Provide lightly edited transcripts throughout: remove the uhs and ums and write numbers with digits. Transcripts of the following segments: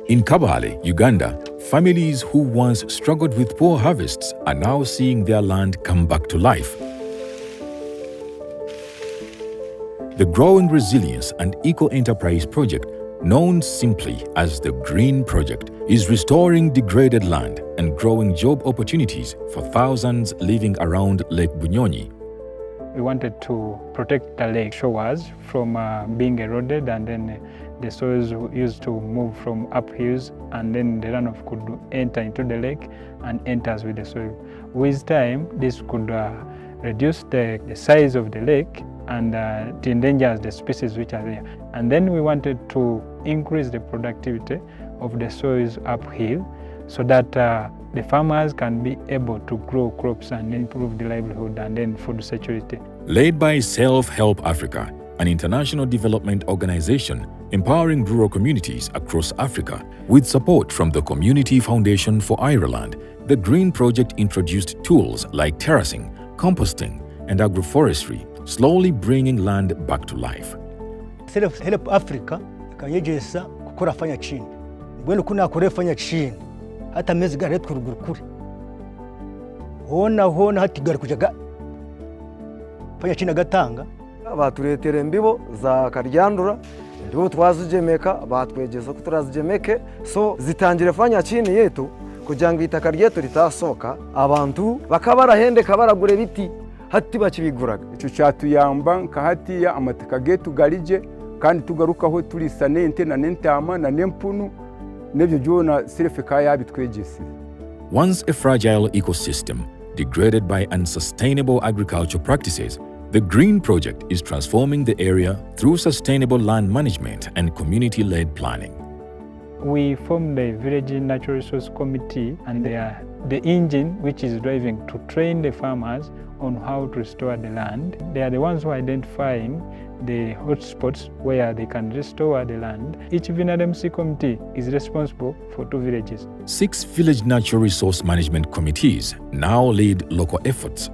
In Kabale, Uganda, families who once struggled with poor harvests are now seeing their land come back to life. The Growing Resilience and Eco-Enterprise Project, known simply as the Green Project, is restoring degraded land and growing job opportunities for thousands living around Lake Bunyonyi. We wanted to protect the lake shores from being eroded, and then the soils used to move from uphills, and then the runoff could enter into the lake and enters with the soil. With time, this could reduce the size of the lake and it endangers the species which are there. And then we wanted to increase the productivity of the soils uphill so that the farmers can be able to grow crops and improve the livelihood and then food security. Led by Self-Help Africa, an international development organization empowering rural communities across Africa, with support from the Community Foundation for Ireland, the Green Project introduced tools like terracing, composting, and agroforestry, slowly bringing land back to life. Self-Help Africa ikanyegesa kukora fanya chini. Mbwenu kuna kure fanya chini. Hata mezi gari kurugurukuri. Hona hati gari kujaga. Fanya chini gatanga. Baturetere mbibo za karyandura. Ndibo twazijemeka batwegeza ko turazijemeke so zitangire fanya chini yetu kugira ngo itaka ryetu ritasoka abantu bakabarahendeka baragure biti hati bakibiguraga. Ico cyatuyamba nka hatiya amataka getu garije kandi tugarukaho turisa nente na nentama na nempunu nebyo byona serefeka yabitwegese. Once a fragile ecosystem degraded by unsustainable agricultural practices, the Green Project is transforming the area through sustainable land management and community-led planning. We formed the Village Natural Resource Committee, and they are the engine which is driving to train the farmers on how to restore the land. They are the ones who are identifying the hotspots where they can restore the land. Each VNRMC committee is responsible for 2 villages. 6 village natural resource management committees now lead local efforts,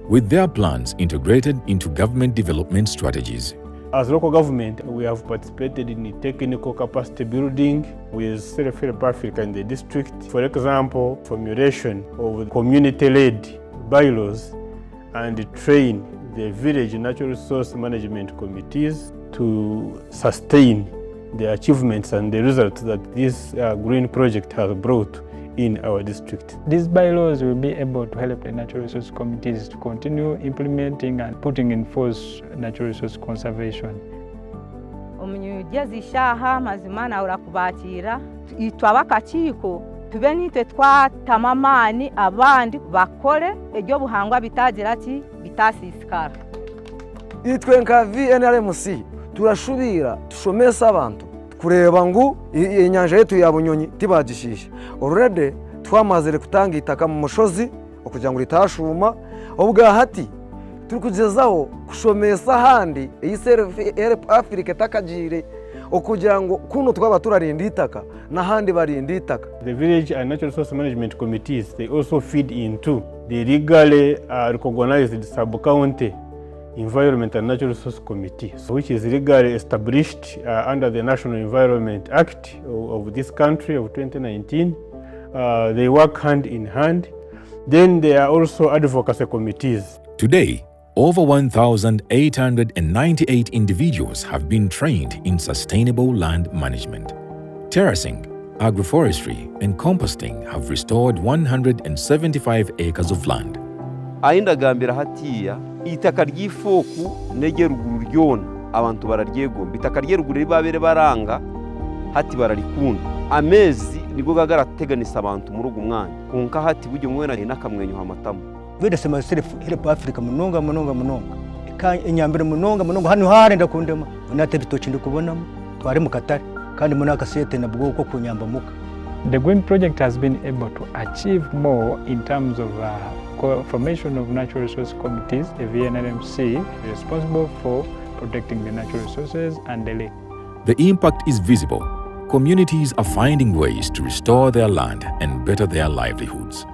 with their plans integrated into government development strategies. As local government, we have participated in technical capacity building with Self-Help Africa in the district. For example, formulation of community-led bylaws and train the village natural resource management committees to sustain the achievements and the results that this green project has brought in our district. These bylaws will be able to help the natural resource committees to continue implementing and putting in force natural resource conservation. Omunyugezi shaha mazimana urakubakira itwaba kachiko tube nitwe twatamamani abandi bakore ebyo buhangwa bitagira ati bitasisikara. Itwe nka VNRMC turashubira tushomesa abantu kureba ngo inyanja yetu ya Bunyonyi tibagishisha. Already twamazire kutanga itaka mu mushozi okugira ngo ritashuma obwa hati turi kugezaho kushomesa handi iyi Self-Help Africa takagire okugira ngo kuno twaba turarinda itaka na handi barinda itaka. The village and natural resource management committees, they also feed into the legally recognized sub-county Environment and Natural Resource Committee, which is legally established under the National Environment Act of this country of 2019. They work hand in hand. Then there are also advocacy committees. Today, over 1,898 individuals have been trained in sustainable land management. Terracing, agroforestry, and composting have restored 175 acres of land. Ainda gambira hatiya itaka ryifoku nege ruguru ryona abantu bararyegomba itaka ryeruguru ribabere baranga hati bararikunda amezi nigo gagarateganisa abantu muri ugu mwanya kunka hati bujye mwena nakamwenyo hamatamo. Vede sema Self-Help Africa munonga inyambere munonga hano harenda kundema nate bitoki ndikubonamo twari mu Katari kandi munaka sete nabwo uko kunyamba muka. The Green Project has been able to achieve more in terms of formation of natural resource committees. The VNRMC is responsible for protecting the natural resources and the lake. The impact is visible. Communities are finding ways to restore their land and better their livelihoods.